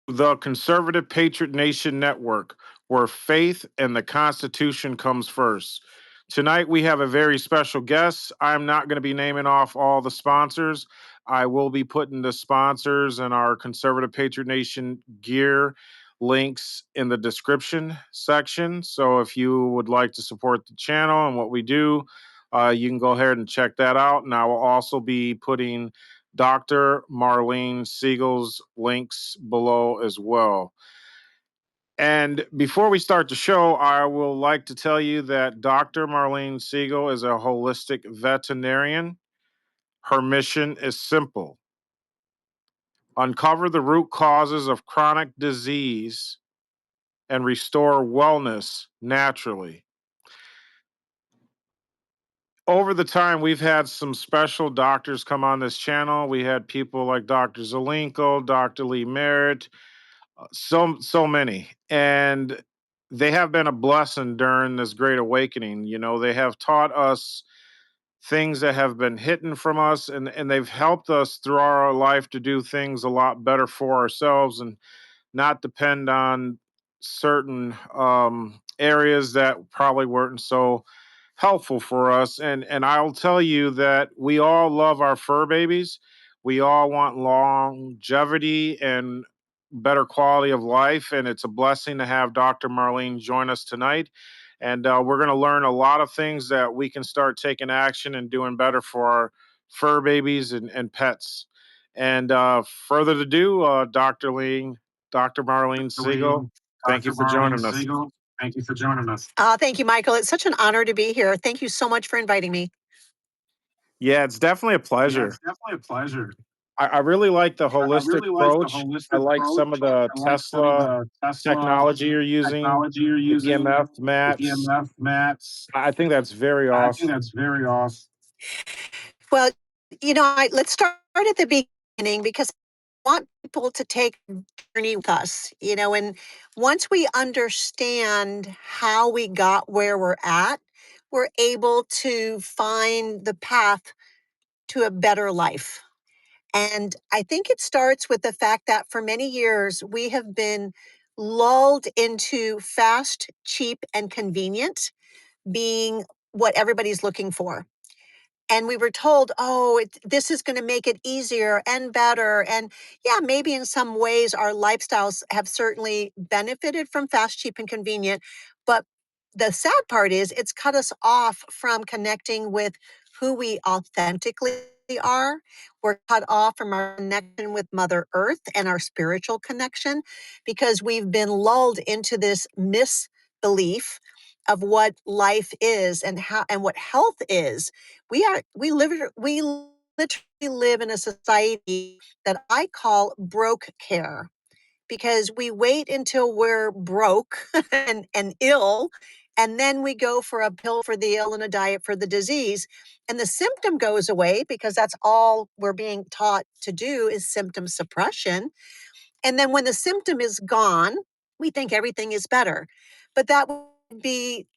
the Conservative Patriot Nation Network, where faith and the Constitution comes first. Tonight, we have a very special guest. I'm not going to be naming off all the sponsors. I will be putting the sponsors and our Conservative Patriot Nation gear links in the description section. So if you would like to support the channel and what we do, you can go ahead and check that out. And I will also be putting Dr. Marlene Siegel's links below as well. And before we start the show, I will like to tell you that Dr. Marlene Siegel is a holistic veterinarian. Her mission is simple: uncover the root causes of chronic disease and restore wellness naturally. Over the time, we've had some special doctors come on this channel. We had people like Dr. Zelenko, Dr. Lee Merritt, so many, and they have been a blessing during this great awakening. You know, they have taught us things that have been hidden from us, and they've helped us through our life to do things a lot better for ourselves and not depend on certain areas that probably weren't so helpful for us. And I'll tell you that we all love our fur babies. We all want longevity and better quality of life. And it's a blessing to have Dr. Marlene join us tonight. And we're going to learn a lot of things that we can start taking action and doing better for our fur babies and pets. And further ado, Dr. Marlene Siegel, thank you Dr. for Marlene joining us. Siegel, thank you for joining us. Thank you, Michael. It's such an honor to be here. Thank you so much for inviting me. Yeah, it's definitely a Yeah, pleasure. it's definitely a pleasure. I really like the I holistic really like the approach. I holistic like some of approach. the I like some of Tesla the Tesla technology you're using, technology you're the using, EMF the mats. EMF mats. I think that's very I think awesome. that's very awesome. Well, let's start at the beginning because I want people to take a journey with us, and once we understand how we got where we're at, we're able to find the path to a better life. And I think it starts with the fact that for many years we have been lulled into fast, cheap, and convenient being what everybody's looking for. And we were told, oh, this is going to make it easier and better. And yeah, maybe in some ways our lifestyles have certainly benefited from fast, cheap, and convenient. But the sad part is it's cut us off from connecting with who we authentically are. We're cut off from our connection with Mother Earth and our spiritual connection because we've been lulled into this misbelief of what life is and how and what health is. We literally live in a society that I call broke care because we wait until we're broke and ill, and then we go for a pill for the ill and a diet for the disease. And the symptom goes away because that's all we're being taught to do is symptom suppression. And then when the symptom is gone, we think everything is better. But that would be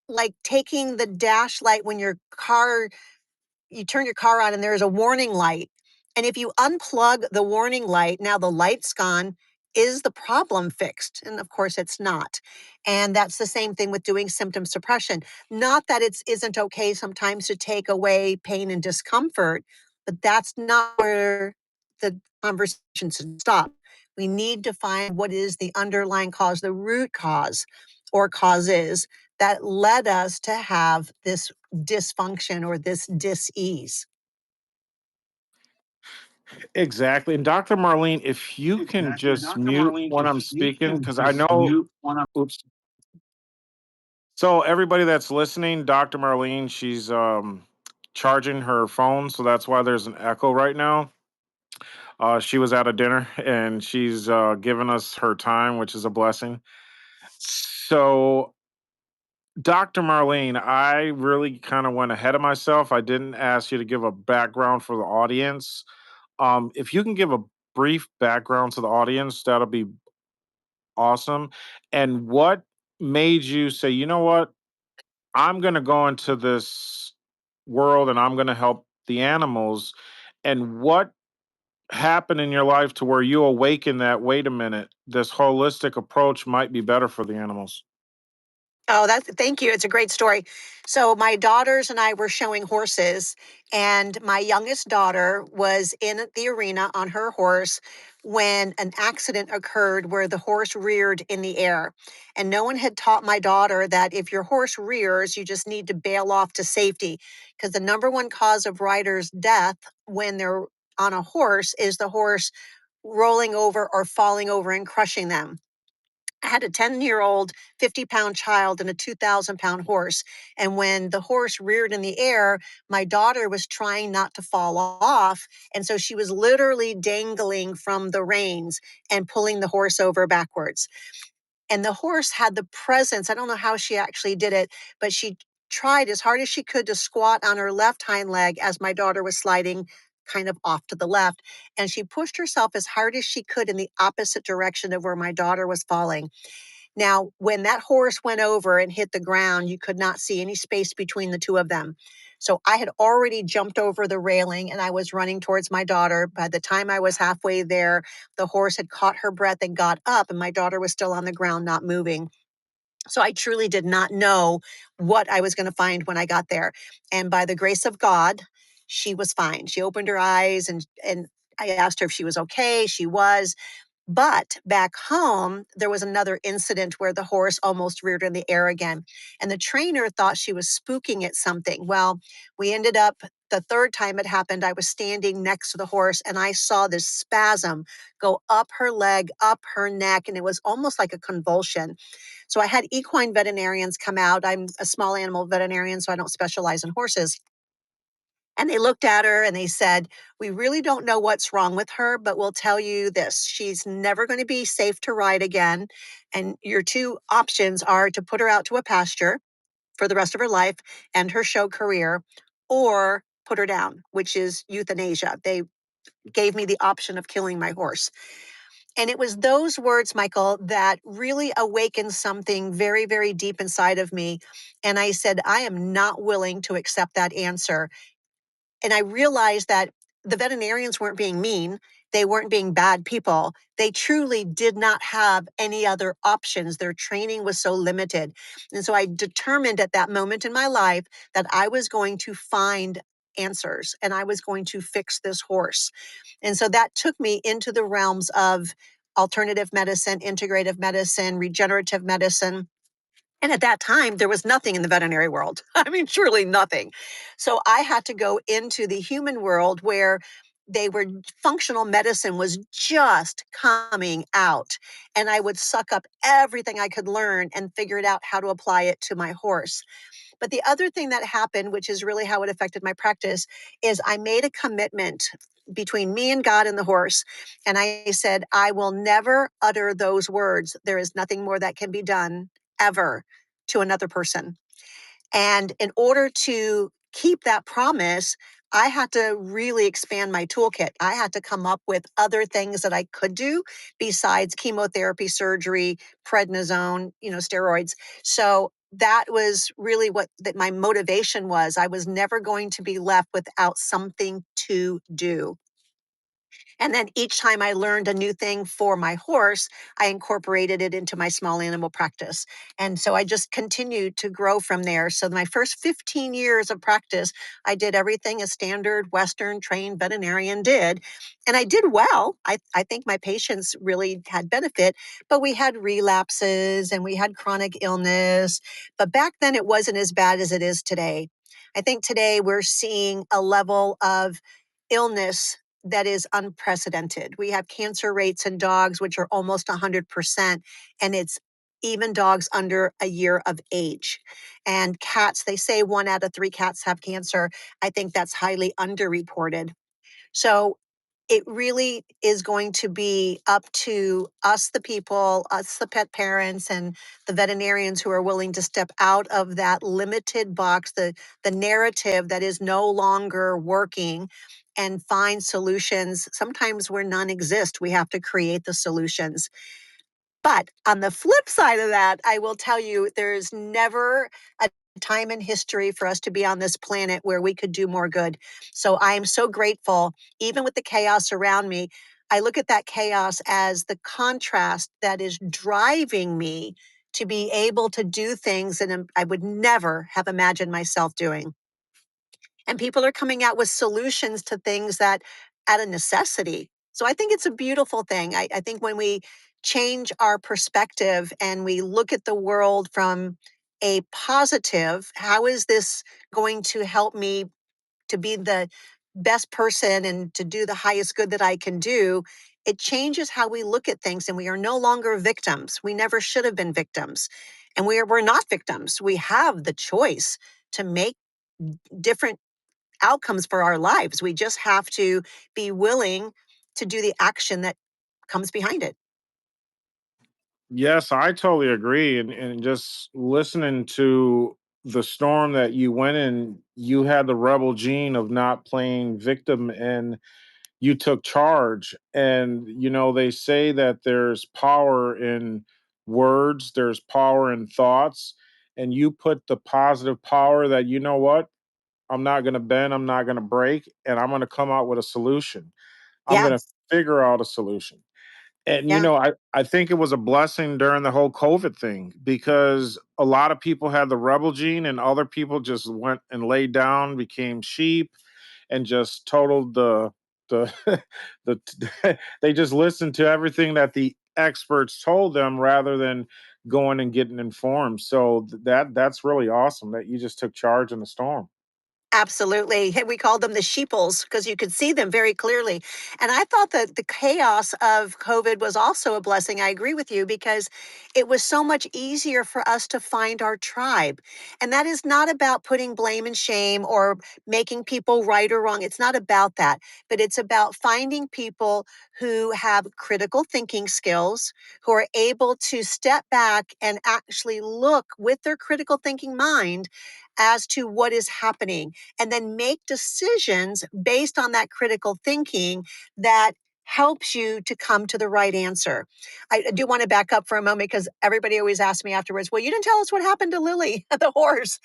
like taking the dash light when you turn your car on and there's a warning light. And if you unplug the warning light, now the light's gone. Is the problem fixed? And of course it's not. And that's the same thing with doing symptom suppression. Not that it isn't okay sometimes to take away pain and discomfort, but that's not where the conversation should stop. We need to find what is the underlying cause, the root cause or causes that led us to have this dysfunction or this dis-ease. Exactly. And Dr. Marlene, if you can Exactly. just Dr. mute Marlene, when if I'm you speaking, can because I just know, mute one of oops. So everybody that's listening, Dr. Marlene, she's charging her phone, so that's why there's an echo right now. She was at a dinner and she's given us her time, which is a blessing. So, Dr. Marlene, I really kind of went ahead of myself. I didn't ask you to give a background for the audience. If you can give a brief background to the audience, that'll be awesome. And what made you say, you know what, I'm going to go into this world and I'm going to help the animals? And what happen in your life to where you awaken that, wait a minute, this holistic approach might be better for the animals? Oh, that's thank you. It's a great story. So my daughters and I were showing horses, and my youngest daughter was in the arena on her horse when an accident occurred where the horse reared in the air. And no one had taught my daughter that if your horse rears, you just need to bail off to safety. Because the number one cause of riders' death when they're on a horse is the horse rolling over or falling over and crushing them. I had a 10-year-old, 50-pound child and a 2,000-pound horse. And when the horse reared in the air, my daughter was trying not to fall off. And so she was literally dangling from the reins and pulling the horse over backwards. And the horse had the presence. I don't know how she actually did it, but she tried as hard as she could to squat on her left hind leg as my daughter was sliding kind of off to the left. And she pushed herself as hard as she could in the opposite direction of where my daughter was falling. Now, when that horse went over and hit the ground, you could not see any space between the two of them. So I had already jumped over the railing and I was running towards my daughter. By the time I was halfway there, the horse had caught her breath and got up, and my daughter was still on the ground, not moving. So I truly did not know what I was going to find when I got there. And by the grace of God, she was fine. She opened her eyes, and I asked her if she was okay. She was. But back home, there was another incident where the horse almost reared in the air again. And the trainer thought she was spooking at something. Well, we ended up, the third time it happened, I was standing next to the horse and I saw this spasm go up her leg, up her neck, and it was almost like a convulsion. So I had equine veterinarians come out. I'm a small animal veterinarian, so I don't specialize in horses. And they looked at her and they said, "We really don't know what's wrong with her, but we'll tell you this: she's never going to be safe to ride again. And your two options are to put her out to a pasture for the rest of her life and her show career, or put her down, which is euthanasia." They gave me the option of killing my horse. And it was those words, Michael, that really awakened something very, very deep inside of me. And I said, I am not willing to accept that answer. And I realized that the veterinarians weren't being mean. They weren't being bad people. They truly did not have any other options. Their training was so limited. And so I determined at that moment in my life that I was going to find answers and I was going to fix this horse. And so that took me into the realms of alternative medicine, integrative medicine, regenerative medicine. And at that time, there was nothing in the veterinary world. I mean, surely nothing. So I had to go into the human world where they were functional medicine was just coming out. And I would suck up everything I could learn and figure it out how to apply it to my horse. But the other thing that happened, which is really how it affected my practice, is I made a commitment between me and God and the horse. And I said, I will never utter those words. There is nothing more that can be done ever to another person. And in order to keep that promise, I had to really expand my toolkit. I had to come up with other things that I could do besides chemotherapy, surgery, prednisone, steroids. So that was really what that my motivation was. I was never going to be left without something to do. And then each time I learned a new thing for my horse, I incorporated it into my small animal practice. And so I just continued to grow from there. So my first 15 years of practice, I did everything a standard Western trained veterinarian did. And I did well. I think my patients really had benefit, but we had relapses and we had chronic illness. But back then it wasn't as bad as it is today. I think today we're seeing a level of illness that is unprecedented. We have cancer rates in dogs, which are almost 100%, and it's even dogs under a year of age. And cats, they say 1 out of 3 cats have cancer. I think that's highly underreported. So it really is going to be up to us, the people, us, the pet parents, and the veterinarians who are willing to step out of that limited box, the narrative that is no longer working, and find solutions. Sometimes where none exist, we have to create the solutions. But on the flip side of that, I will tell you, there's never a time in history for us to be on this planet where we could do more good. So I am so grateful, even with the chaos around me. I look at that chaos as the contrast that is driving me to be able to do things that I would never have imagined myself doing. And people are coming out with solutions to things that out of necessity. So I think it's a beautiful thing. I think when we change our perspective and we look at the world from a positive, how is this going to help me to be the best person and to do the highest good that I can do? It changes how we look at things, and we are no longer victims. We never should have been victims. And we're not victims. We have the choice to make different outcomes for our lives. We just have to be willing to do the action that comes behind it. Yes, I totally agree. And just listening to the storm that you went in, you had the rebel gene of not playing victim and you took charge. And, they say that there's power in words, there's power in thoughts. And you put the positive power that, you know what? I'm not going to bend, I'm not going to break, and I'm going to come out with a solution. I'm Yeah, going to figure out a solution. And yeah, I think it was a blessing during the whole COVID thing because a lot of people had the rebel gene and other people just went and laid down, became sheep, and just totaled the they just listened to everything that the experts told them rather than going and getting informed. So that's really awesome that you just took charge in the storm. absolutely. Hey, we called them the sheeples because you could see them very clearly. And I thought that the chaos of COVID was also a blessing. I agree with you because it was so much easier for us to find our tribe. And that is not about putting blame and shame or making people right or wrong. It's not about that, but it's about finding people who have critical thinking skills, who are able to step back and actually look with their critical thinking mind as to what is happening and then make decisions based on that critical thinking that helps you to come to the right answer. I do want to back up for a moment because everybody always asks me afterwards, well, you didn't tell us what happened to Lily, the horse.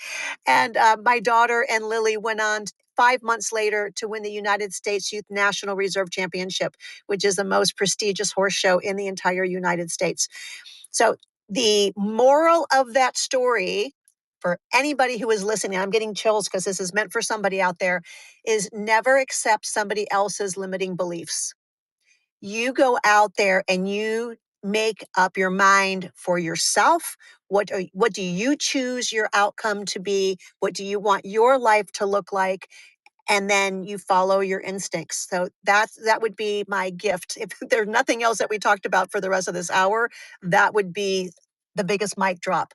And my daughter and Lily went on 5 months later to win the United States Youth National Reserve Championship, which is the most prestigious horse show in the entire United States. So the moral of that story for anybody who is listening, I'm getting chills because this is meant for somebody out there, is never accept somebody else's limiting beliefs. You go out there and you make up your mind for yourself. What do you choose your outcome to be? What do you want your life to look like? And then you follow your instincts. So that would be my gift. If there's nothing else that we talked about for the rest of this hour, that would be the biggest mic drop.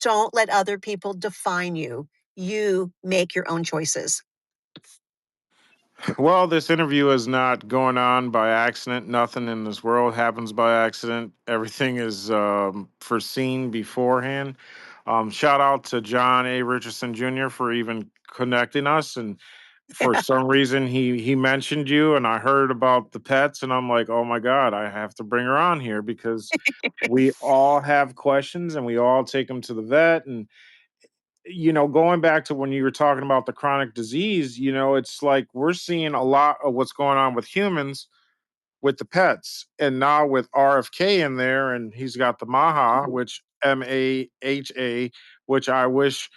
Don't let other people define you. You make your own choices. Well, this interview is not going on by accident. Nothing in this world happens by accident. Everything is foreseen beforehand. Shout out to John A. Richardson Jr. for even connecting us. And for some reason, he mentioned you, and I heard about the pets, and I'm like, oh my god, I have to bring her on here because we all have questions, and we all take them to the vet. And going back to when you were talking about the chronic disease, it's like we're seeing a lot of what's going on with humans with the pets. And now with RFK in there, and he's got the Maha, which MAHA, which I wish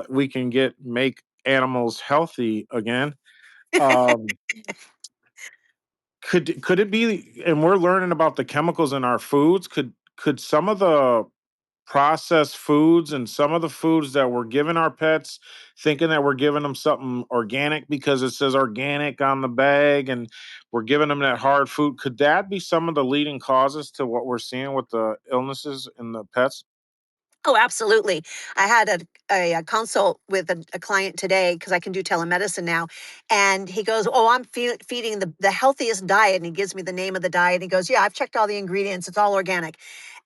we can make animals healthy again. Um, could it be? And we're learning about the chemicals in our foods. Could some of the processed foods and some of the foods that we're giving our pets, thinking that we're giving them something organic because it says organic on the bag and we're giving them that hard food. Could that be some of the leading causes to what we're seeing with the illnesses in the pets? Oh, absolutely. I had a consult with a client today because I can do telemedicine now. And he goes, oh, I'm feeding the healthiest diet. And he gives me the name of the diet. He goes, yeah, I've checked all the ingredients. It's all organic.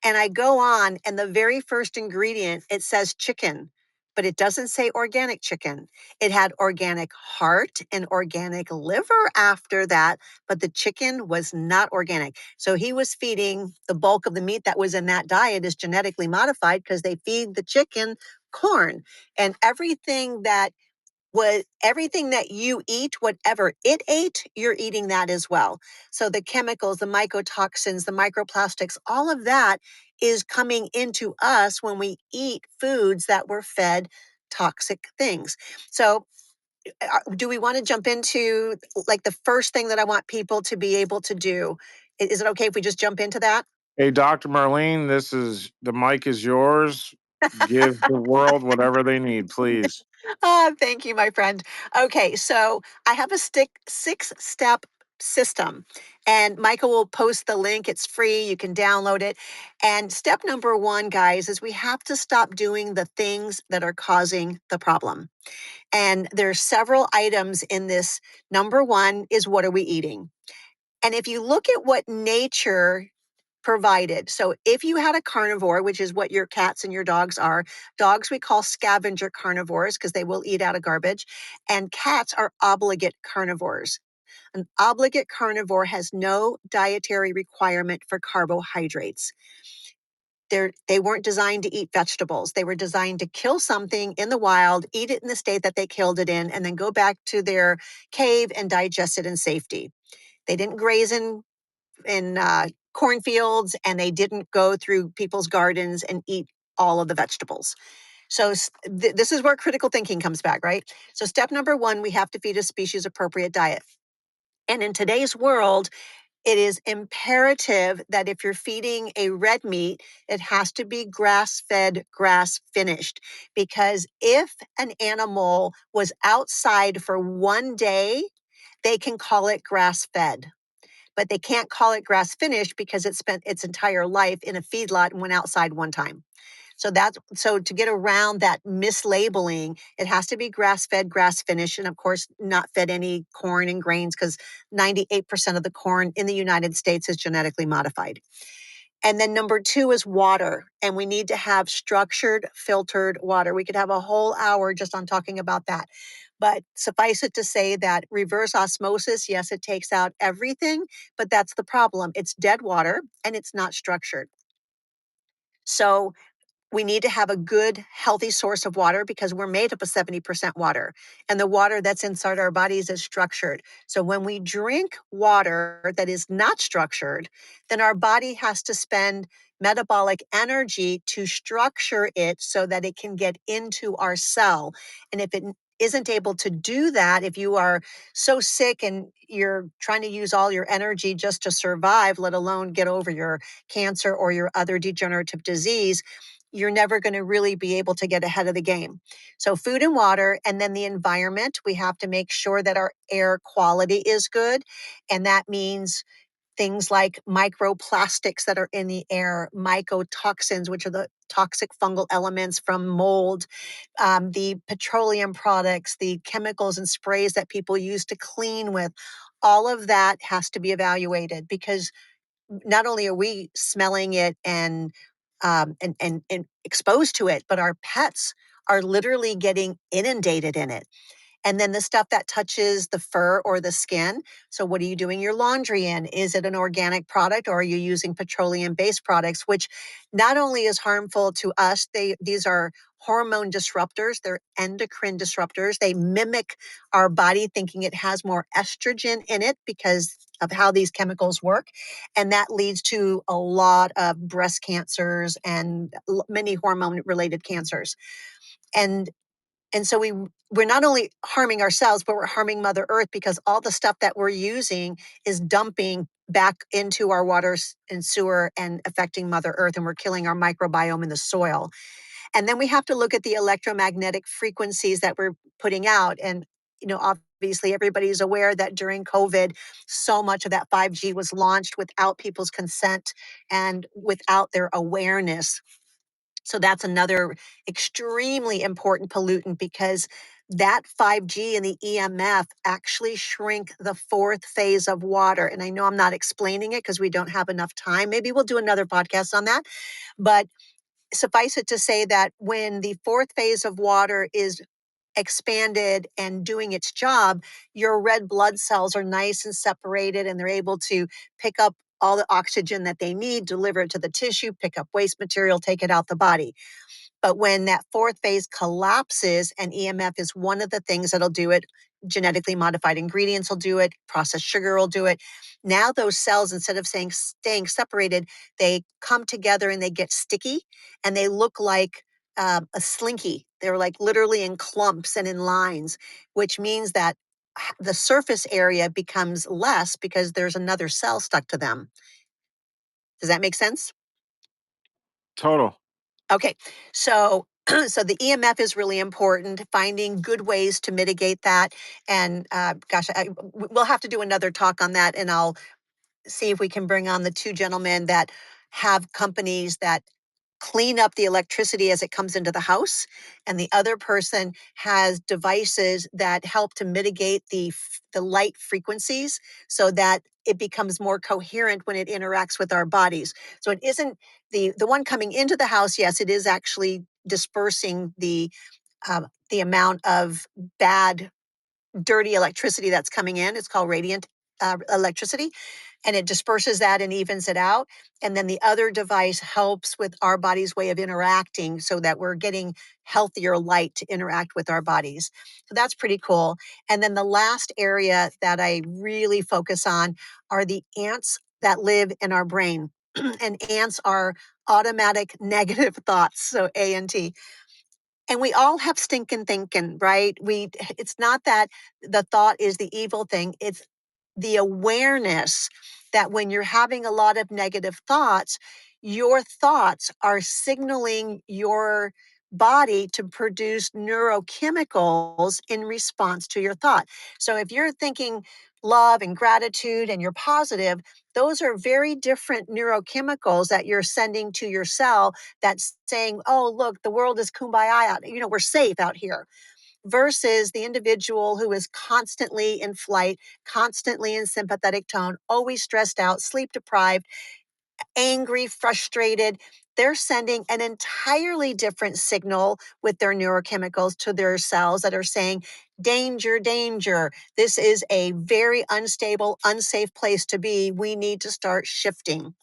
And I go on, and the very first ingredient, it says chicken. but it doesn't say organic chicken. It had organic heart and organic liver after that, but the chicken was not organic. So he was feeding the bulk of the meat that was in that diet is genetically modified because they feed the chicken corn, and everything that you eat, whatever it ate, you're eating that as well. So the chemicals, the mycotoxins, the microplastics, all of that is coming into us when we eat foods that were fed toxic things. So do we want to jump into like the first thing that I want people to be able to do? Is it okay if we just jump into that? Hey, Dr. Marlene, the mic is yours. Give the world whatever they need, please. Thank you, my friend. Okay, so I have a 6-step system, and Michael will post the link. It's free. You can download it. And step number one, guys, is we have to stop doing the things that are causing the problem. And there's several items in this. Number one is, what are we eating? And if you look at what nature provided. So if you had a carnivore, which is what your cats and your dogs are, dogs we call scavenger carnivores because they will eat out of garbage, and cats are obligate carnivores. An obligate carnivore has no dietary requirement for carbohydrates. They weren't designed to eat vegetables. They were designed to kill something in the wild, eat it in the state that they killed it in, and then go back to their cave and digest it in safety. They didn't graze in cornfields, and they didn't go through people's gardens and eat all of the vegetables. So this is where critical thinking comes back, right? So step number one, we have to feed a species appropriate diet. And in today's world, it is imperative that if you're feeding a red meat, it has to be grass fed, grass finished. Because if an animal was outside for one day, they can call it grass fed, but they can't call it grass finished because it spent its entire life in a feedlot and went outside one time. So to get around that mislabeling, it has to be grass fed, grass finished, and of course not fed any corn and grains because 98% of the corn in the United States is genetically modified. And then number two is water. And we need to have structured, filtered water. We could have a whole hour just on talking about that. But suffice it to say that reverse osmosis, yes, it takes out everything, but that's the problem. It's dead water and it's not structured. So we need to have a good, healthy source of water because we're made up of 70% water. And the water that's inside our bodies is structured. So when we drink water that is not structured, then our body has to spend metabolic energy to structure it so that it can get into our cell. And if it isn't able to do that, if you are so sick and you're trying to use all your energy just to survive, let alone get over your cancer or your other degenerative disease, you're never going to really be able to get ahead of the game. So, food and water, and then the environment, we have to make sure that our air quality is good. And that means things like microplastics that are in the air, mycotoxins, which are the toxic fungal elements from mold, the petroleum products, the chemicals and sprays that people use to clean with. All of that has to be evaluated because not only are we smelling it and exposed to it, but our pets are literally getting inundated in it. And then the stuff that touches the fur or the skin. So, what are you doing your laundry in? Is it an organic product or are you using petroleum based products, which not only is harmful to us, these are hormone disruptors, they're endocrine disruptors. They mimic our body, thinking it has more estrogen in it because of how these chemicals work. And that leads to a lot of breast cancers and many hormone related cancers. And and so we're not only harming ourselves, but we're harming Mother Earth because all the stuff that we're using is dumping back into our waters and sewer and affecting Mother Earth, and we're killing our microbiome in the soil. And then we have to look at the electromagnetic frequencies that we're putting out. And obviously, everybody's aware that during COVID, so much of that 5G was launched without people's consent and without their awareness. So that's another extremely important pollutant because that 5G and the EMF actually shrink the fourth phase of water. And I know I'm not explaining it because we don't have enough time. Maybe we'll do another podcast on that. But suffice it to say that when the fourth phase of water is expanded and doing its job, your red blood cells are nice and separated, and they're able to pick up all the oxygen that they need, deliver it to the tissue, pick up waste material, take it out the body. But when that fourth phase collapses, and EMF is one of the things that'll do it, genetically modified ingredients will do it, processed sugar will do it. Now those cells, instead of staying separated, they come together and they get sticky, and they look like a slinky. They're like literally in clumps and in lines, which means that the surface area becomes less because there's another cell stuck to them. Does that make sense? Total. Okay, so so the EMF is really important. Finding good ways to mitigate that, and gosh, we'll have to do another talk on that, and I'll see if we can bring on the two gentlemen that have companies that clean up the electricity as it comes into the house, and the other person has devices that help to mitigate the light frequencies so that it becomes more coherent when it interacts with our bodies. So it isn't the one coming into the house. Yes, it is actually dispersing the amount of bad dirty electricity that's coming in. It's called radiant electricity, and it disperses that and evens it out. And then the other device helps with our body's way of interacting so that we're getting healthier light to interact with our bodies. So that's pretty cool. And then the last area that I really focus on are the ants that live in our brain. And ants are automatic negative thoughts, so ANT. And we all have stinking thinking, right? It's not that the thought is the evil thing, it's the awareness that when you're having a lot of negative thoughts, your thoughts are signaling your body to produce neurochemicals in response to your thought. So if you're thinking love and gratitude and you're positive, those are very different neurochemicals that you're sending to your cell that's saying, oh, look, the world is kumbaya out. We're safe out here. Versus the individual who is constantly in flight, constantly in sympathetic tone, always stressed out, sleep deprived, angry, frustrated. They're sending an entirely different signal with their neurochemicals to their cells that are saying, danger, danger. This is a very unstable, unsafe place to be. We need to start shifting.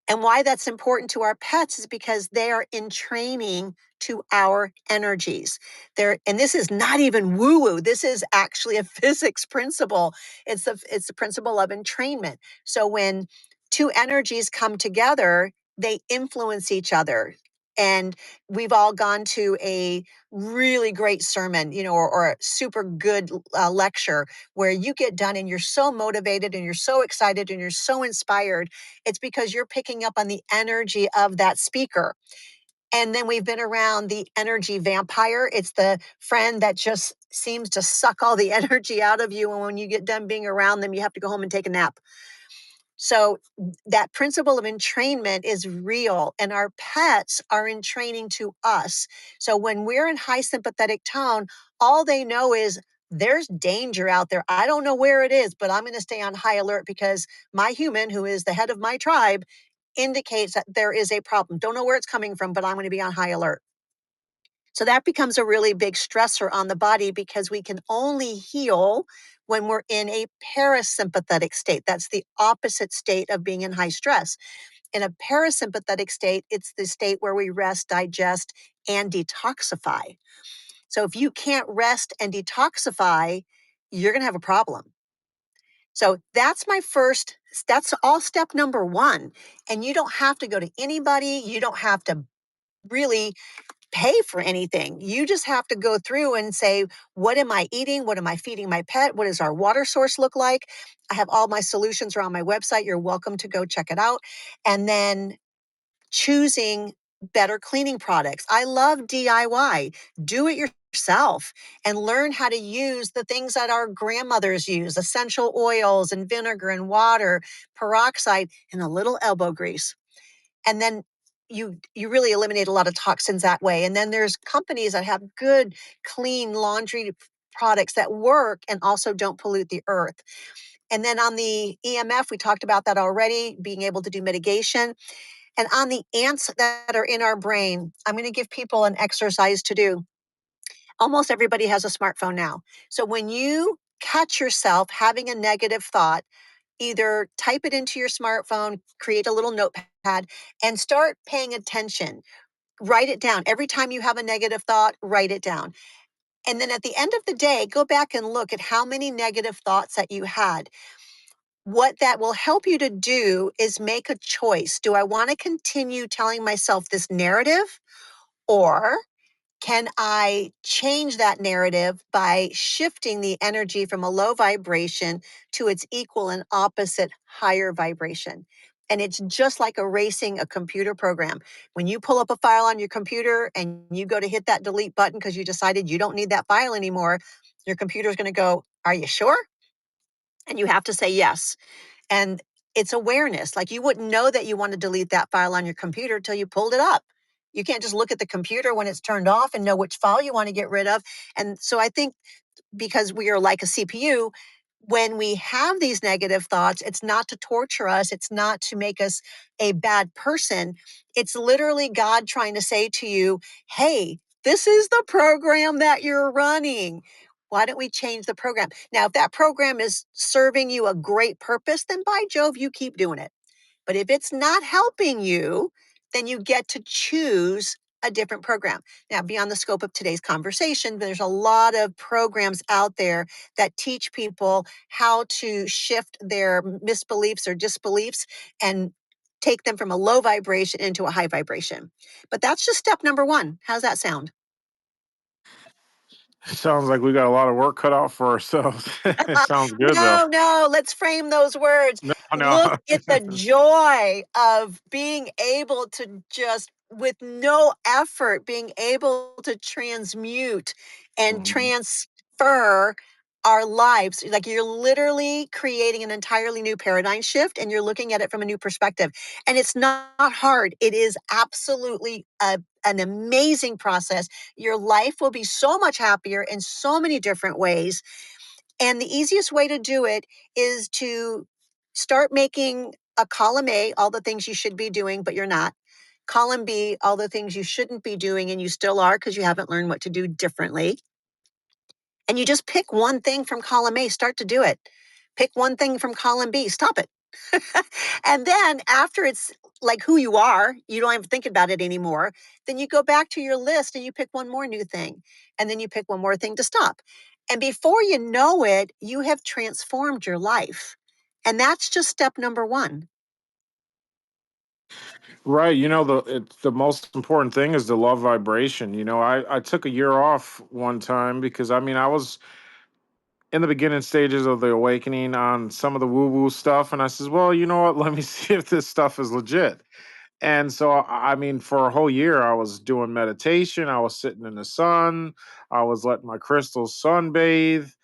And why that's important to our pets is because they are in training to our energies. And this is not even woo-woo. This is actually a physics principle. It's the principle of entrainment. So when two energies come together, they influence each other. And we've all gone to a really great sermon, or a super good lecture where you get done and you're so motivated and you're so excited and you're so inspired. It's because you're picking up on the energy of that speaker. And then we've been around the energy vampire. It's the friend that just seems to suck all the energy out of you. And when you get done being around them, you have to go home and take a nap. So that principle of entrainment is real, and our pets are in training to us. So when we're in high sympathetic tone, all they know is there's danger out there. I don't know where it is, but I'm going to stay on high alert because my human, who is the head of my tribe, indicates that there is a problem. Don't know where it's coming from, but I'm going to be on high alert. So that becomes a really big stressor on the body because we can only heal when we're in a parasympathetic state. That's the opposite state of being in high stress. In a parasympathetic state, it's the state where we rest, digest, and detoxify. So if you can't rest and detoxify, you're going to have a problem. So that's all step number one. And you don't have to go to anybody. You don't have to really pay for anything. You just have to go through and say, what am I eating? What am I feeding my pet? What does our water source look like? I have all my solutions are on my website. You're welcome to go check it out. And then choosing better cleaning products. I love DIY. Do it yourself and learn how to use the things that our grandmothers use, essential oils and vinegar and water, peroxide, and a little elbow grease. And then you really eliminate a lot of toxins that way. And then there's companies that have good, clean laundry products that work and also don't pollute the earth. And then on the EMF, we talked about that already, being able to do mitigation. And on the ants that are in our brain, I'm going to give people an exercise to do. Almost everybody has a smartphone now. So when you catch yourself having a negative thought, either type it into your smartphone, create a little notepad, and start paying attention. Write it down. Every time you have a negative thought, write it down. And then at the end of the day, go back and look at how many negative thoughts that you had. What that will help you to do is make a choice. Do I want to continue telling myself this narrative, or can I change that narrative by shifting the energy from a low vibration to its equal and opposite higher vibration? And it's just like erasing a computer program. When you pull up a file on your computer and you go to hit that delete button because you decided you don't need that file anymore, your computer's going to go, "Are you sure?" And you have to say yes. And it's awareness. Like, you wouldn't know that you want to delete that file on your computer until you pulled it up. You can't just look at the computer when it's turned off and know which file you want to get rid of. And so I think, because we are like a CPU, when we have these negative thoughts, it's not to torture us, it's not to make us a bad person. It's literally God trying to say to you, "Hey, this is the program that you're running. Why don't we change the program?" Now, if that program is serving you a great purpose, then by Jove, you keep doing it. But if it's not helping you, then you get to choose a different program. Now, beyond the scope of today's conversation, there's a lot of programs out there that teach people how to shift their misbeliefs or disbeliefs and take them from a low vibration into a high vibration. But that's just step number one. How's that sound? Sounds like we got a lot of work cut out for ourselves. It sounds good though. No, no, let's frame those words. No, no. Look at the joy of being able to just, with no effort, being able to transmute and Mhm. transfer our lives. Like, you're literally creating an entirely new paradigm shift and you're looking at it from a new perspective. And it's not hard. It is absolutely an amazing process. Your life will be so much happier in so many different ways, and the easiest way to do it is to start making a column A, all the things you should be doing, but you're not. Column B, all the things you shouldn't be doing, and you still are because you haven't learned what to do differently. And you just pick one thing from column A, start to do it. Pick one thing from column B, stop it. And then after it's like who you are, you don't even think about it anymore. Then you go back to your list and you pick one more new thing. And then you pick one more thing to stop. And before you know it, you have transformed your life. And that's just step number one. Right. The most important thing is the love vibration. I took a year off one time because I was in the beginning stages of the awakening on some of the woo woo stuff. And I says, well, you know what? Let me see if this stuff is legit. And so, for a whole year, I was doing meditation. I was sitting in the sun. I was letting my crystals sunbathe,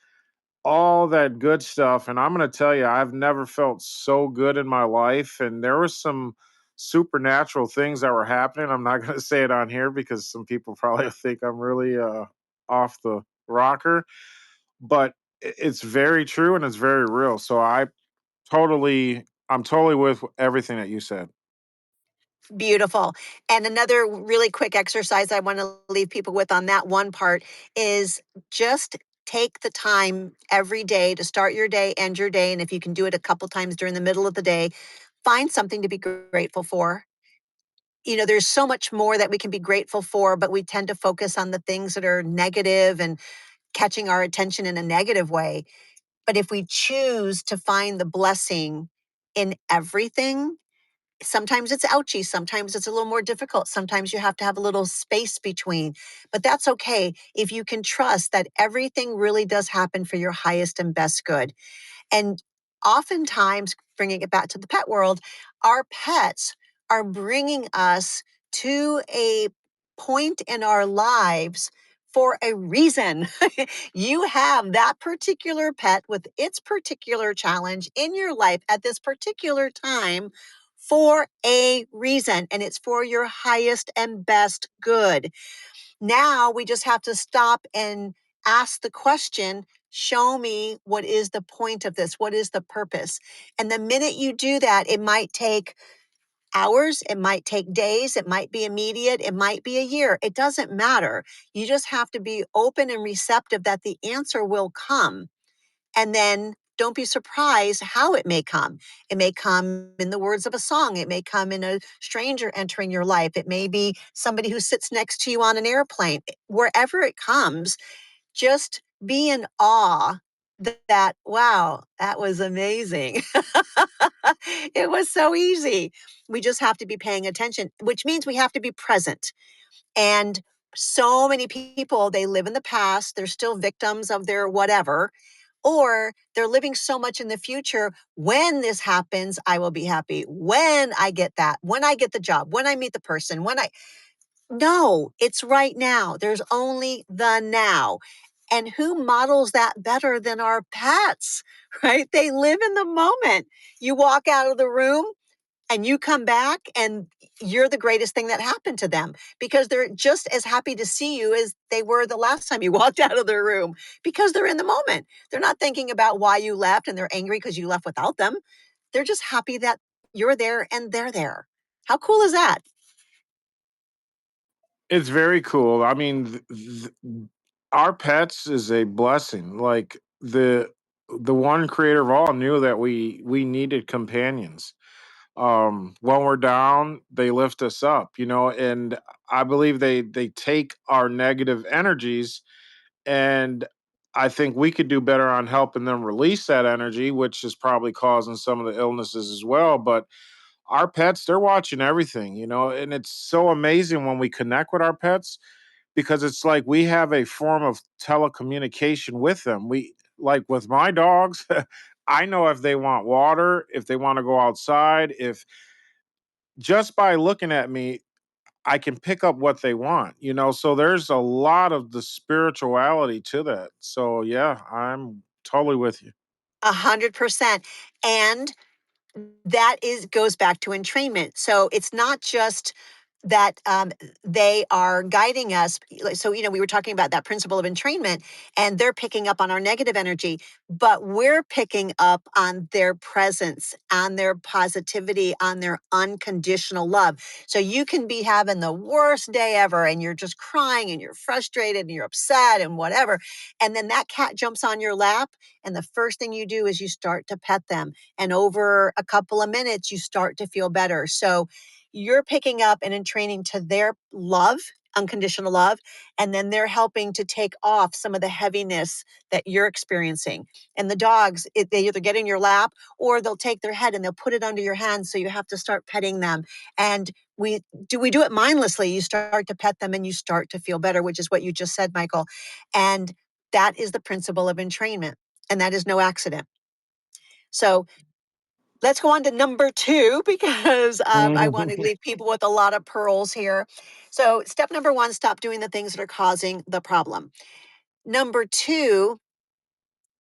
all that good stuff. And I'm going to tell you, I've never felt so good in my life. And there were some supernatural things that were happening. I'm not going to say it on here because some people probably think I'm really off the rocker, but it's very true and it's very real. So I'm totally with everything that you said. Beautiful. And another really quick exercise I want to leave people with on that one part is just take the time every day to start your day, end your day. And if you can do it a couple times during the middle of the day, find something to be grateful for. There's so much more that we can be grateful for, but we tend to focus on the things that are negative and catching our attention in a negative way. But if we choose to find the blessing in everything, sometimes it's ouchy, sometimes it's a little more difficult, sometimes you have to have a little space between, but that's okay if you can trust that everything really does happen for your highest and best good. And oftentimes, bringing it back to the pet world, our pets are bringing us to a point in our lives for a reason. You have that particular pet with its particular challenge in your life at this particular time for a reason, and it's for your highest and best good. Now we just have to stop and ask the question, show me, what is the point of this? What is the purpose? And the minute you do that, it might take hours, it might take days, it might be immediate, it might be a year. It doesn't matter. You just have to be open and receptive that the answer will come. And then don't be surprised how it may come. It may come in the words of a song. It may come in a stranger entering your life. It may be somebody who sits next to you on an airplane. Wherever it comes, just be in awe that, wow, that was amazing. It was so easy. We just have to be paying attention, which means we have to be present. And so many people, they live in the past, they're still victims of their whatever, or they're living so much in the future. When this happens, I will be happy. When I get that, when I get the job, when I meet the person, no, it's right now. There's only the now. And who models that better than our pets, right? They live in the moment. You walk out of the room and you come back and you're the greatest thing that happened to them because they're just as happy to see you as they were the last time you walked out of their room because they're in the moment. They're not thinking about why you left and they're angry because you left without them. They're just happy that you're there and they're there. How cool is that? It's very cool. I mean, our pets is a blessing. Like the one creator of all knew that we needed companions. When we're down, they lift us up, and I believe they take our negative energies, and I think we could do better on helping them release that energy, which is probably causing some of the illnesses as well. But our pets, they're watching everything, and it's so amazing when we connect with our pets because it's like we have a form of telecommunication with them. We like with my dogs, I know if they want water, if they want to go outside, if just by looking at me, I can pick up what they want, So there's a lot of the spirituality to that. So yeah, I'm totally with you. 100%. And that is goes back to entrainment. So it's not just that they are guiding us. So, we were talking about that principle of entrainment, and they're picking up on our negative energy, but we're picking up on their presence, on their positivity, on their unconditional love. So you can be having the worst day ever, and you're just crying, and you're frustrated, and you're upset, and whatever. And then that cat jumps on your lap, and the first thing you do is you start to pet them, and over a couple of minutes, you start to feel better. So you're picking up and in training to their love, unconditional love, and then they're helping to take off some of the heaviness that you're experiencing. And the dogs, they either get in your lap or they'll take their head and they'll put it under your hand. So you have to start petting them. And we do it mindlessly. You start to pet them and you start to feel better, which is what you just said, Michael. And that is the principle of entrainment. And that is no accident. So let's go on to number two because I want to leave people with a lot of pearls here. So, step number one, stop doing the things that are causing the problem. Number two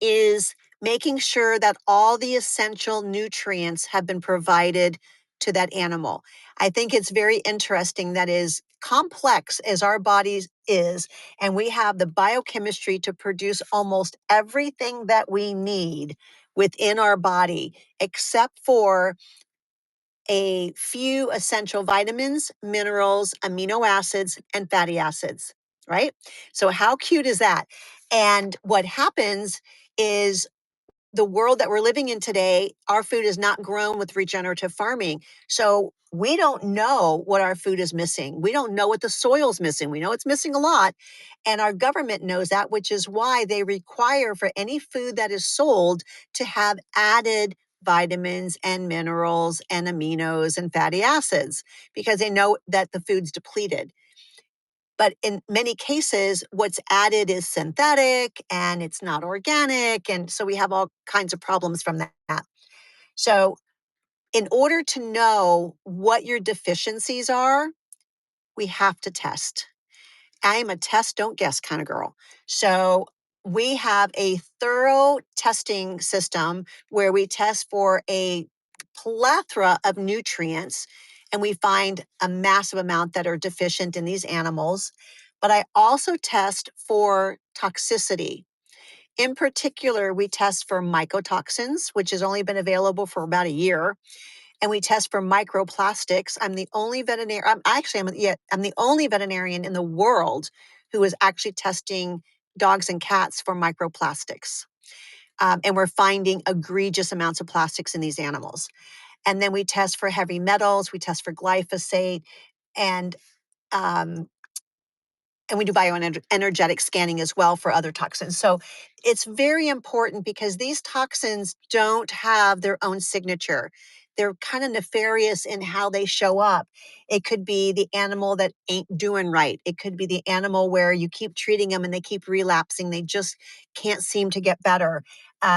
is making sure that all the essential nutrients have been provided to that animal. I think it's very interesting that is complex as our body is, and we have the biochemistry to produce almost everything that we need within our body, except for a few essential vitamins, minerals, amino acids, and fatty acids, right? So, how cute is that? And what happens is the world that we're living in today, our food is not grown with regenerative farming. So, we don't know what our food is missing. We don't know what the soil's missing. We know it's missing a lot. And our government knows that, which is why they require for any food that is sold to have added vitamins and minerals and aminos and fatty acids because they know that the food's depleted. But in many cases, what's added is synthetic and it's not organic. And so we have all kinds of problems from that. So, in order to know what your deficiencies are, we have to test. I'm a test, don't guess kind of girl. So we have a thorough testing system where we test for a plethora of nutrients and we find a massive amount that are deficient in these animals. But I also test for toxicity. In particular, we test for mycotoxins, which has only been available for about a year. and we test for microplastics. I'm the only veterinarian. I'm the only veterinarian in the world who is actually testing dogs and cats for microplastics. And we're finding egregious amounts of plastics in these animals. And then we test for heavy metals, we test for glyphosate, and um, and we do bioenergetic scanning as well for other toxins. So it's very important because these toxins don't have their own signature. They're kind of nefarious in how they show up. It could be the animal that ain't doing right. It could be the animal where you keep treating them and they keep relapsing. They just can't seem to get better.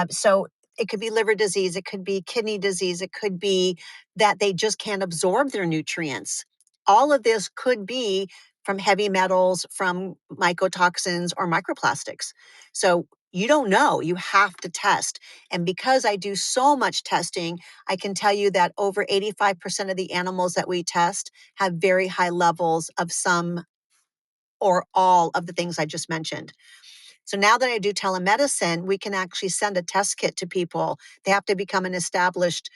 So it could be liver disease. It could be kidney disease. It could be that they just can't absorb their nutrients. All of this could be from heavy metals, from mycotoxins or microplastics. So you don't know, you have to test. And because I do so much testing, I can tell you that over 85% of the animals that we test have very high levels of some or all of the things I just mentioned. So now that I do telemedicine, we can actually send a test kit to people. They have to become an established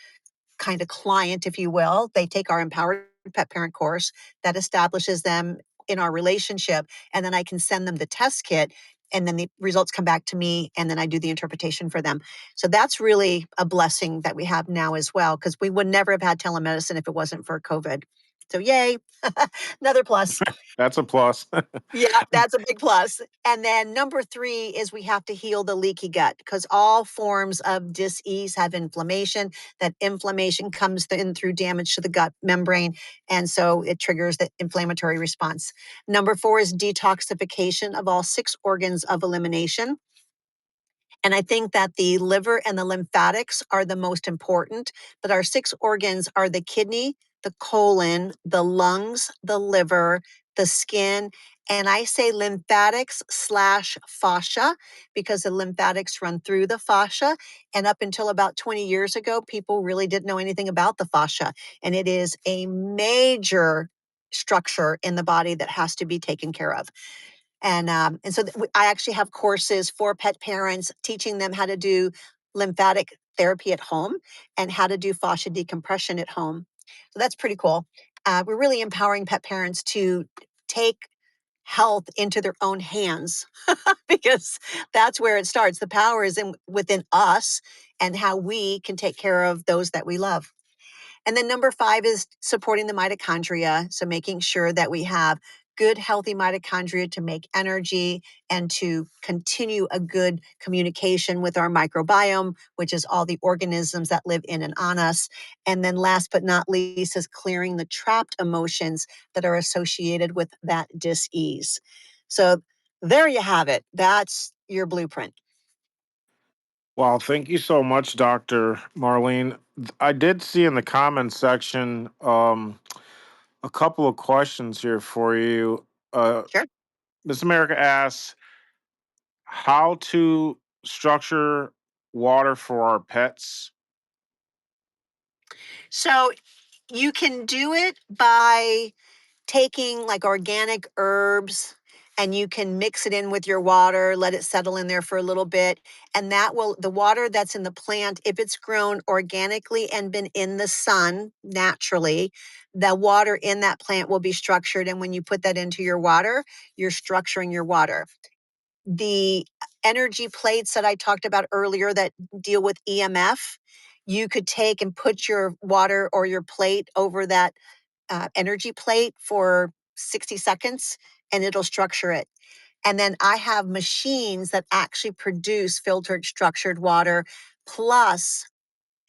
kind of client, if you will. They take our Empowered Pet Parent course that establishes them in our relationship. And then I can send them the test kit. And then the results come back to me. And then I do the interpretation for them. So that's really a blessing that we have now as well, because we would never have had telemedicine if it wasn't for COVID. So, yay, another plus. That's a plus. Yeah, that's a big plus. And then number 3 is we have to heal the leaky gut because all forms of dis-ease have inflammation. That inflammation comes in through damage to the gut membrane. And so it triggers the inflammatory response. Number 4 is detoxification of all 6 organs of elimination. And I think that the liver and the lymphatics are the most important, but our 6 organs are the kidney, the colon, the lungs, the liver, the skin. And I say lymphatics slash fascia because the lymphatics run through the fascia. And up until about 20 years ago, people really didn't know anything about the fascia. And it is a major structure in the body that has to be taken care of. And so I actually have courses for pet parents teaching them how to do lymphatic therapy at home and how to do fascia decompression at home. So that's pretty cool. We're really empowering pet parents to take health into their own hands because that's where it starts. The power is within us and how we can take care of those that we love. And then number 5 is supporting the mitochondria. So making sure that we have good, healthy mitochondria to make energy and to continue a good communication with our microbiome, which is all the organisms that live in and on us. And then last but not least is clearing the trapped emotions that are associated with that dis-ease. So there you have it. That's your blueprint. Well, thank you so much, Dr. Marlene. I did see in the comments section a couple of questions here for you. Uh, Sure. Miss America asks how to structure water for our pets. So you can do it by taking like organic herbs and you can mix it in with your water, let it settle in there for a little bit. And that will, the water that's in the plant, if it's grown organically and been in the sun naturally, the water in that plant will be structured. And when you put that into your water, you're structuring your water. The energy plates that I talked about earlier that deal with EMF, you could take and put your water or your plate over that energy plate for 60 seconds and it'll structure it. And then I have machines that actually produce filtered structured water, plus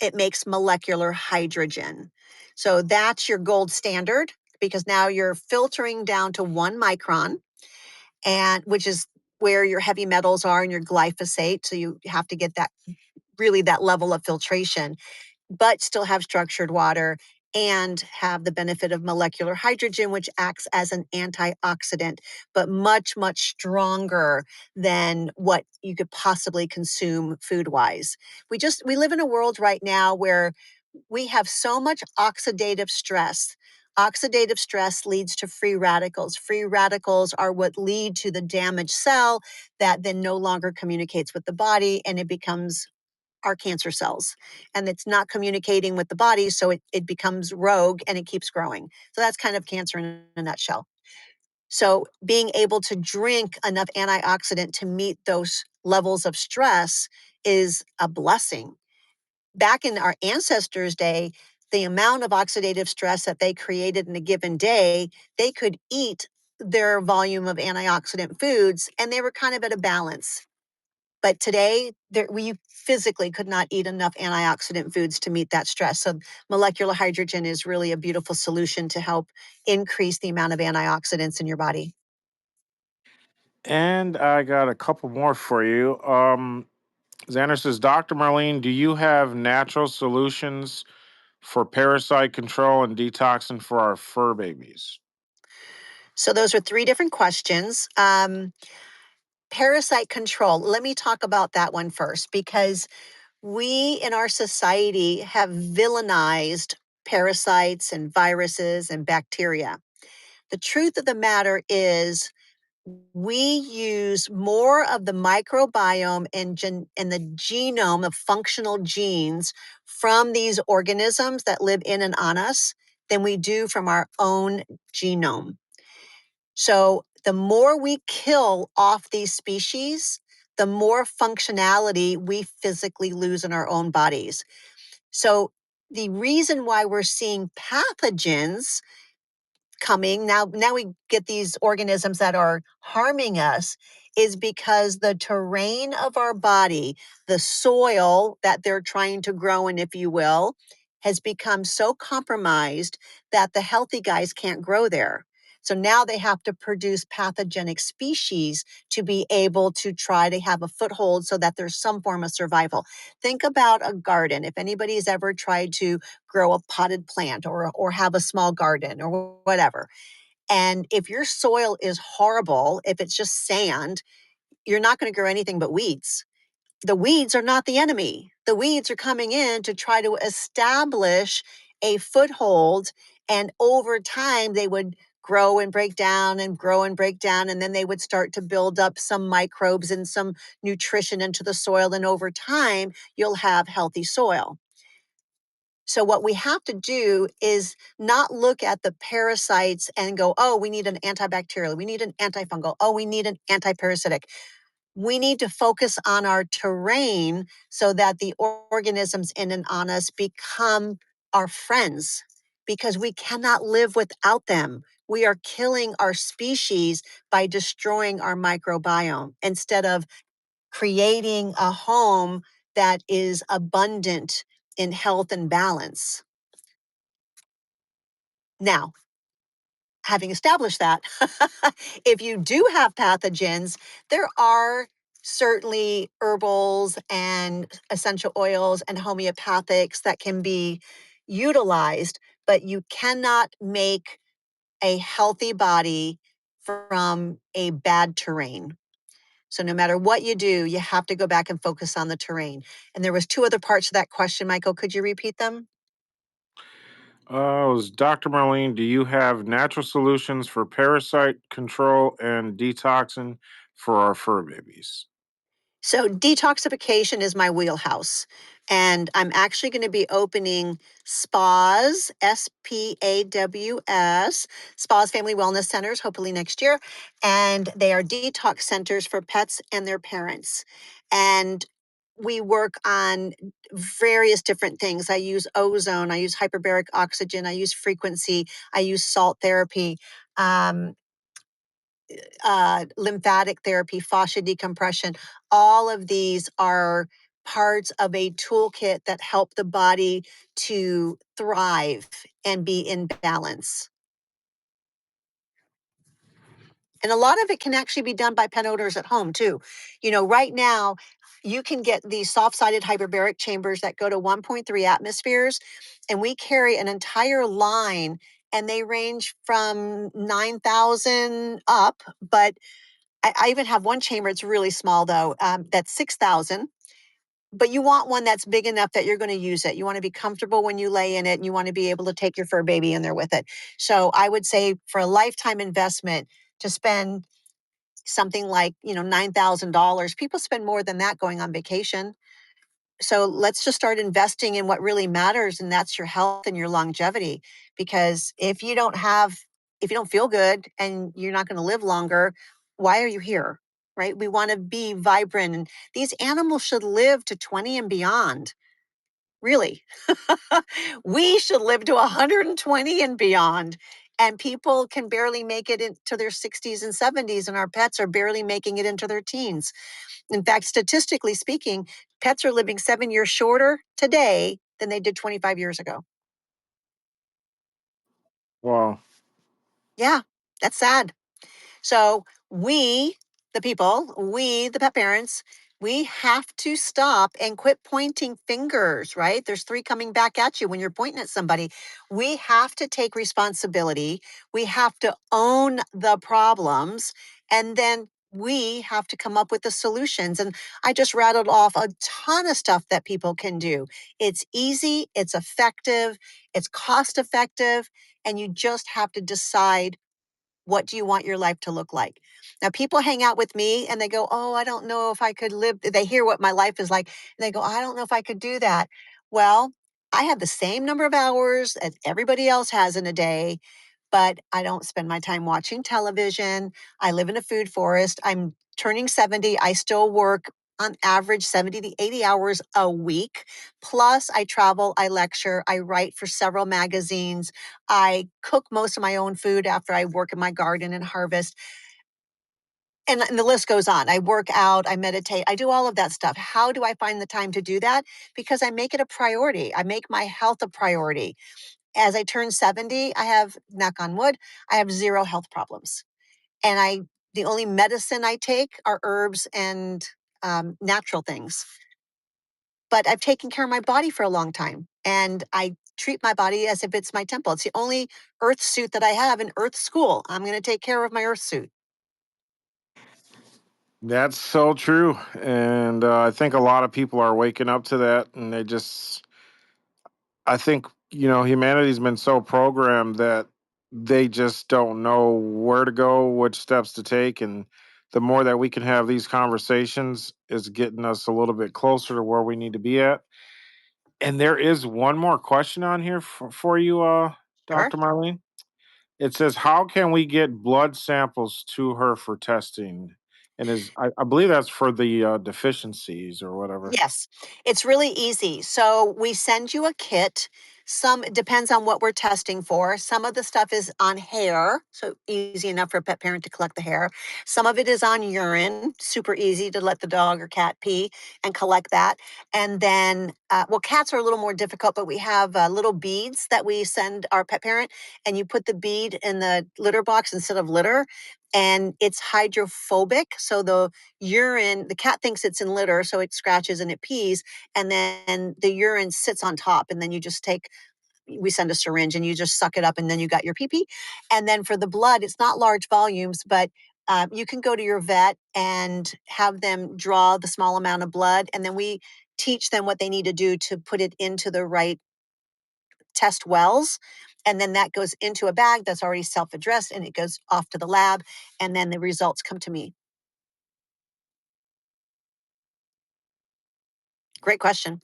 it makes molecular hydrogen. So that's your gold standard because now you're filtering down to 1 micron, and which is where your heavy metals are and your glyphosate. So you have to get that really that level of filtration but still have structured water and have the benefit of molecular hydrogen, which acts as an antioxidant, but much, much stronger than what you could possibly consume food wise. We live in a world right now where we have so much oxidative stress. Oxidative stress leads to free radicals. Free radicals are what lead to the damaged cell that then no longer communicates with the body and it becomes our cancer cells, and it's not communicating with the body, so it becomes rogue and it keeps growing. So that's kind of cancer in a nutshell. So being able to drink enough antioxidant to meet those levels of stress is a blessing. Back in our ancestors' day, the amount of oxidative stress that they created in a given day, they could eat their volume of antioxidant foods and they were kind of at a balance. But today, we physically could not eat enough antioxidant foods to meet that stress. So, molecular hydrogen is really a beautiful solution to help increase the amount of antioxidants in your body. And I got a couple more for you. Xander says, Dr. Marlene, do you have natural solutions for parasite control and detoxing for our fur babies? So, those are three different questions. Parasite control, let me talk about that one first because we in our society have villainized parasites and viruses and bacteria. The truth of the matter is, we use more of the microbiome and the genome of functional genes from these organisms that live in and on us than we do from our own genome. So the more we kill off these species, the more functionality we physically lose in our own bodies. So the reason why we're seeing pathogens coming now we get these organisms that are harming us is because the terrain of our body, the soil that they're trying to grow in, if you will, has become so compromised that the healthy guys can't grow there. So now they have to produce pathogenic species to be able to try to have a foothold so that there's some form of survival. Think about a garden. If anybody's ever tried to grow a potted plant or have a small garden or whatever. And if your soil is horrible, if it's just sand, you're not going to grow anything but weeds. The weeds are not the enemy. The weeds are coming in to try to establish a foothold. And over time, they would grow and break down and grow and break down. And then they would start to build up some microbes and some nutrition into the soil. And over time, you'll have healthy soil. So, what we have to do is not look at the parasites and go, oh, we need an antibacterial, we need an antifungal, oh, we need an antiparasitic. We need to focus on our terrain so that the organisms in and on us become our friends because we cannot live without them. We are killing our species by destroying our microbiome instead of creating a home that is abundant in health and balance. Now, having established that, if you do have pathogens, there are certainly herbals and essential oils and homeopathics that can be utilized, but you cannot make a healthy body from a bad terrain. So no matter what you do, you have to go back and focus on the terrain. And there was two other parts to that question, Michael. Could you repeat them? Dr. Marlene, do you have natural solutions for parasite control and detoxing for our fur babies? So detoxification is my wheelhouse. And I'm actually going to be opening spas, SPAWS, spas family wellness centers, hopefully next year. And they are detox centers for pets and their parents. And we work on various different things. I use ozone, I use hyperbaric oxygen, I use frequency, I use salt therapy. Um, Lymphatic therapy, fascia decompression, all of these are parts of a toolkit that help the body to thrive and be in balance. And a lot of it can actually be done by pet owners at home too. You know, right now, you can get these soft sided hyperbaric chambers that go to 1.3 atmospheres, and we carry an entire line, and they range from 9,000 up, but I even have one chamber, it's really small though, that's 6,000. But you want one that's big enough that you're going to use it. You want to be comfortable when you lay in it and you want to be able to take your fur baby in there with it. So I would say for a lifetime investment to spend something like, $9,000, people spend more than that going on vacation. So let's just start investing in what really matters, and that's your health and your longevity. Because if you don't feel good and you're not going to live longer, why are you here? Right? We want to be vibrant, and these animals should live to 20 and beyond. Really. We should live to 120 and beyond. And people can barely make it into their 60s and 70s, and our pets are barely making it into their teens. In fact, statistically speaking, pets are living 7 years shorter today than they did 25 years ago. Wow. Yeah, that's sad. So the pet parents, we have to stop and quit pointing fingers, right? There's three coming back at you when you're pointing at somebody. We have to take responsibility. We have to own the problems. And then we have to come up with the solutions. And I just rattled off a ton of stuff that people can do. It's easy, it's effective, it's cost effective, and you just have to decide, what do you want your life to look like? Now, people hang out with me and they go, "Oh, I don't know if I could live." They hear what my life is like and they go, "I don't know if I could do that." Well, I have the same number of hours as everybody else has in a day, but I don't spend my time watching television. I live in a food forest. I'm turning 70. I still work on average 70 to 80 hours a week. Plus, I travel, I lecture, I write for several magazines. I cook most of my own food after I work in my garden and harvest. And the list goes on. I work out, I meditate, I do all of that stuff. How do I find the time to do that? Because I make it a priority. I make my health a priority. As I turn 70, I have, knock on wood, I have zero health problems. And the only medicine I take are herbs and natural things. But I've taken care of my body for a long time. And I treat my body as if it's my temple. It's the only earth suit that I have in earth school. I'm going to take care of my earth suit. That's so true. And I think a lot of people are waking up to that. And I think, humanity's been so programmed that they just don't know where to go, which steps to take. And the more that we can have these conversations is getting us a little bit closer to where we need to be at. And there is one more question on here for you, Sure. Dr. Marlene. It says, how can we get blood samples to her for testing? And I believe that's for the deficiencies or whatever. Yes, it's really easy. So we send you a kit. Some it depends on what we're testing for. Some of the stuff is on hair, so easy enough for a pet parent to collect the hair. Some of it is on urine, super easy to let the dog or cat pee and collect that. And then, well, cats are a little more difficult, but we have little beads that we send our pet parent, and you put the bead in the litter box instead of litter. And it's hydrophobic. So the cat thinks it's in litter, so it scratches and it pees, and then the urine sits on top, and then we send a syringe and you just suck it up, and then you got your pee pee. And then for the blood, it's not large volumes, but you can go to your vet and have them draw the small amount of blood, and then we teach them what they need to do to put it into the right test wells. And then that goes into a bag that's already self addressed and it goes off to the lab. And then the results come to me. Great question.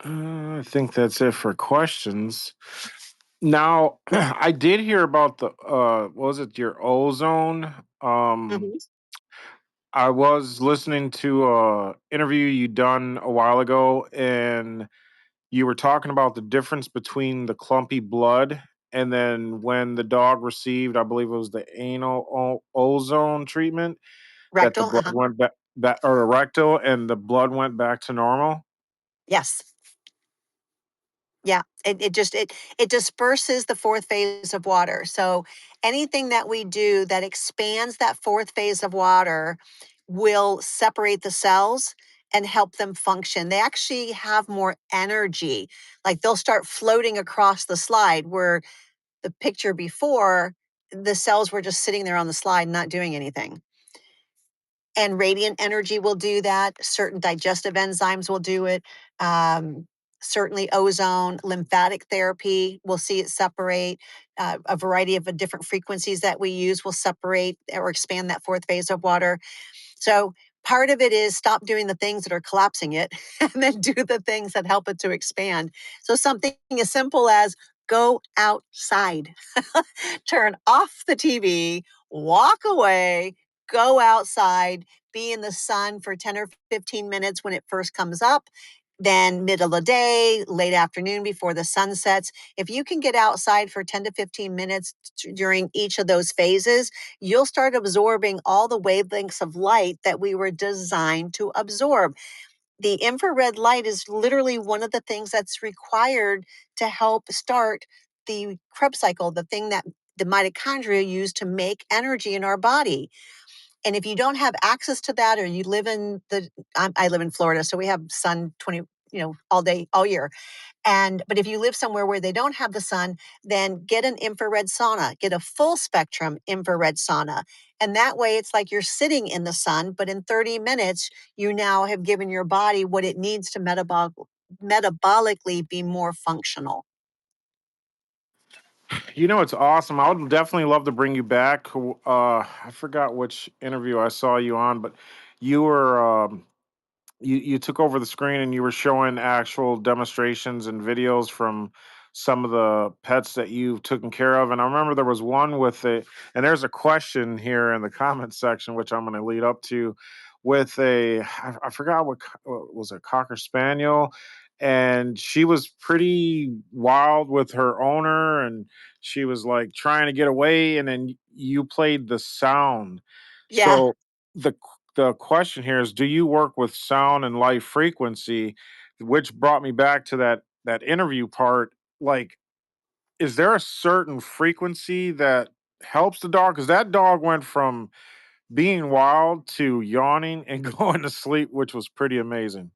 I think that's it for questions. Now, I did hear about what was it, your ozone? Um, Mhm. I was listening to a interview you done a while ago, and you were talking about the difference between the clumpy blood and then when the dog received, I believe it was the anal ozone treatment, that the Rectal. blood went back or the rectal, and the blood went back to normal. Yes. Yeah. It disperses the fourth phase of water. So anything that we do that expands that fourth phase of water will separate the cells and help them function. They actually have more energy. Like they'll start floating across the slide where the picture before, the cells were just sitting there on the slide not doing anything. And radiant energy will do that. Certain digestive enzymes will do it. Um, Certainly, ozone, lymphatic therapy, we'll see it separate. A variety of different frequencies that we use will separate or expand that fourth phase of water. So Part of it is stop doing the things that are collapsing it and then do the things that help it to expand. So something as simple as go outside, turn off the TV, walk away, go outside, be in the sun for 10 or 15 minutes when it first comes up, then middle of the day, late afternoon before the sun sets. If you can get outside for 10 to 15 minutes during each of those phases, you'll start absorbing all the wavelengths of light that we were designed to absorb. The infrared light is literally one of the things that's required to help start the Krebs cycle, the thing that the mitochondria use to make energy in our body. And if you don't have access to that, or you live in I live in Florida, so we have sun 20, all day, all year. But if you live somewhere where they don't have the sun, then get an infrared sauna, get a full spectrum infrared sauna. And that way it's like you're sitting in the sun, but in 30 minutes, you now have given your body what it needs to metabolically be more functional. It's awesome. I would definitely love to bring you back. I forgot which interview I saw you on, but you were you took over the screen and you were showing actual demonstrations and videos from some of the pets that you've taken care of. And I remember there was one with a, and there's a question here in the comment section, which I'm going to lead up to, with I forgot what was it, Cocker Spaniel. And she was pretty wild with her owner, and she was like trying to get away. And then you played the sound. Yeah. So the the question here is, do you work with sound and light frequency? Which brought me back to that interview part. Like, is there a certain frequency that helps the dog? Because that dog went from being wild to yawning and going to sleep, which was pretty amazing.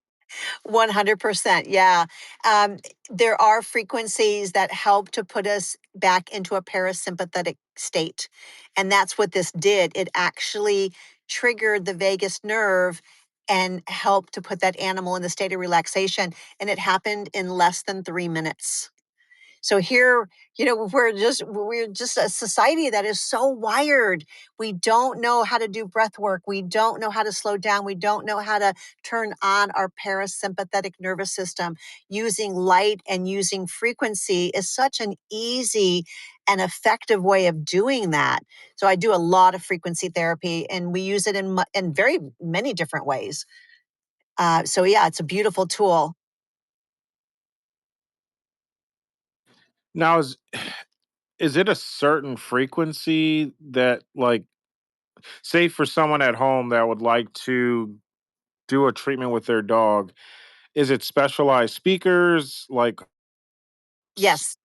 100%. Yeah. Um, there are frequencies that help to put us back into a parasympathetic state. And that's what this did. It actually triggered the vagus nerve and helped to put that animal in a state of relaxation. And it happened in less than 3 minutes. So here, we're just a society that is so wired. We don't know how to do breath work. We don't know how to slow down. We don't know how to turn on our parasympathetic nervous system. Using light and using frequency is such an easy and effective way of doing that. So I do a lot of frequency therapy, and we use it in very many different ways. So yeah, it's a beautiful tool. Now, is it a certain frequency that, like, say for someone at home that would like to do a treatment with their dog, is it specialized speakers like Yes.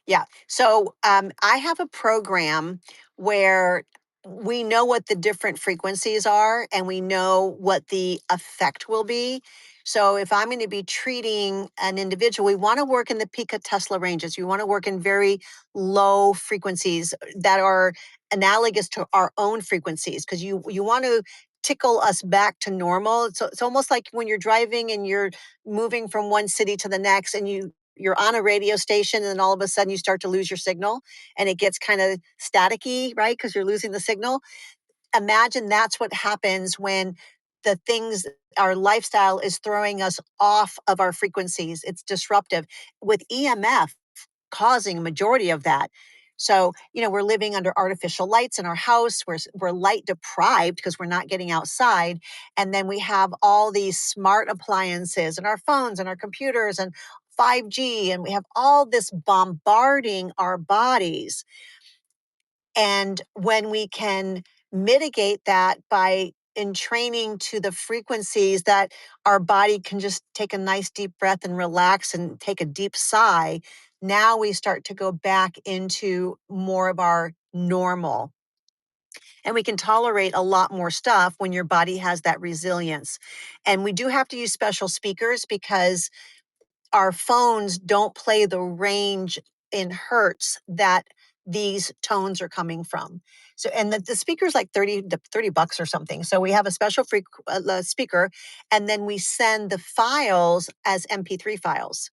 Yeah. So I have a program where we know what the different frequencies are and we know what the effect will be. So if I'm going to be treating an individual, we want to work in the picotesla ranges. We want to work in very low frequencies that are analogous to our own frequencies, because you want to tickle us back to normal. So it's almost like when you're driving and you're moving from one city to the next, and you're on a radio station, and then all of a sudden you start to lose your signal and it gets kind of staticky, right? Because you're losing the signal. Imagine that's what happens when the things, our lifestyle is throwing us off of our frequencies. It's disruptive, with EMF causing a majority of that. So, we're living under artificial lights in our house. We're light deprived because we're not getting outside. And then we have all these smart appliances and our phones and our computers and 5G, and we have all this bombarding our bodies. And when we can mitigate that by entraining to the frequencies that our body can just take a nice deep breath and relax and take a deep sigh, now we start to go back into more of our normal. And we can tolerate a lot more stuff when your body has that resilience. And we do have to use special speakers because our phones don't play the range in hertz that these tones are coming from. So, and the speaker's like 30 to 30 bucks or something. So we have a special speaker, and then we send the files as MP3 files.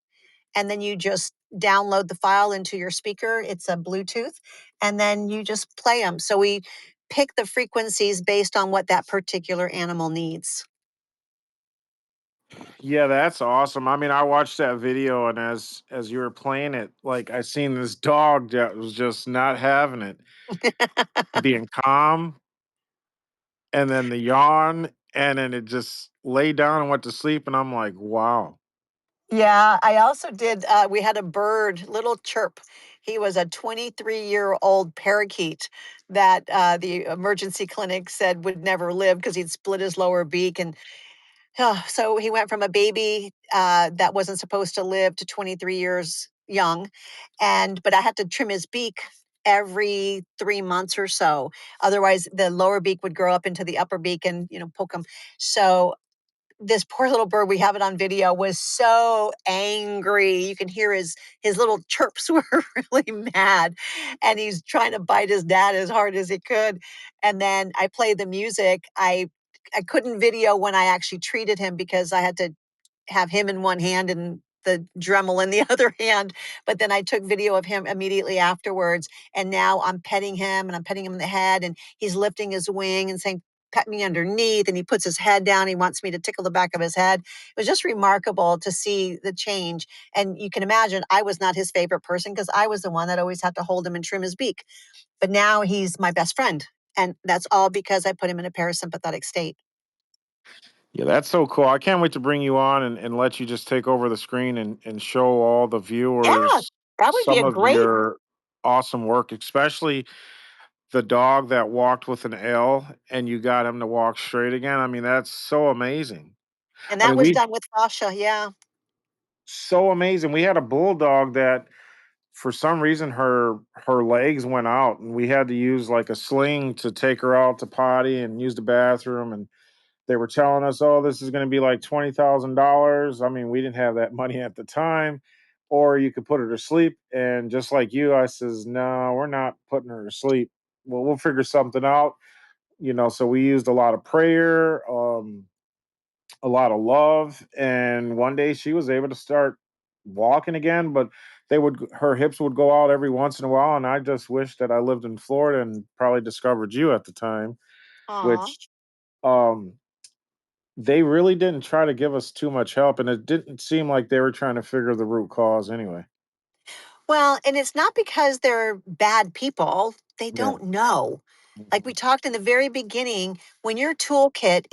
And then you just download the file into your speaker. It's a Bluetooth, and then you just play them. So pick the frequencies based on what that particular animal needs. Yeah, that's awesome. I mean, I watched that video, and as you were playing it, like I seen this dog that was just not having it, being calm, and then the yawn, and then it just lay down and went to sleep, and I'm like, wow. Yeah, I also did. We had a bird, little chirp. He was a 23-year-old parakeet that the emergency clinic said would never live because he'd split his lower beak. And so he went from a baby that wasn't supposed to live to 23 years young. But I had to trim his beak every 3 months or so. Otherwise, the lower beak would grow up into the upper beak and, poke him. So this poor little bird, we have it on video, was so angry. You can hear his little chirps were really mad, and he's trying to bite his dad as hard as he could. And then I played the music. I couldn't video when I actually treated him because I had to have him in one hand and the Dremel in the other hand. But then I took video of him immediately afterwards. And now I'm petting him and I'm petting him in the head and he's lifting his wing and saying, pet me underneath. And he puts his head down. He wants me to tickle the back of his head. It was just remarkable to see the change. And you can imagine I was not his favorite person because I was the one that always had to hold him and trim his beak. But now he's my best friend. And that's all because I put him in a parasympathetic state. Yeah, that's so cool. I can't wait to bring you on and let you just take over the screen and show all the Yeah, viewers that would be some a of great. your awesome work, especially the dog that walked with an L and you got him to walk straight again. I mean, that's so amazing. And I that mean, was we done with Sasha, yeah. so amazing. We had a bulldog that for some reason her legs went out and we had to use like a sling to take her out to potty and use the bathroom, and they were telling us, "Oh, this is going to be like $20,000." I mean, we didn't have that money at the time. Or you could put her to sleep. And just like you, I says, "No, we're not putting her to sleep. Well, we'll figure something out." So we used a lot of prayer, a lot of love, and one day she was able to start walking again. But her hips would go out every once in a while, and I just wish that I lived in Florida and probably discovered you at the time, Aw. which um they really didn't try to give us too much help, and it didn't seem like they were trying to figure the root cause anyway. Well, and it's not because they're bad people, they Yeah. don't know. Like we Mhm. talked in the very beginning, when your toolkit,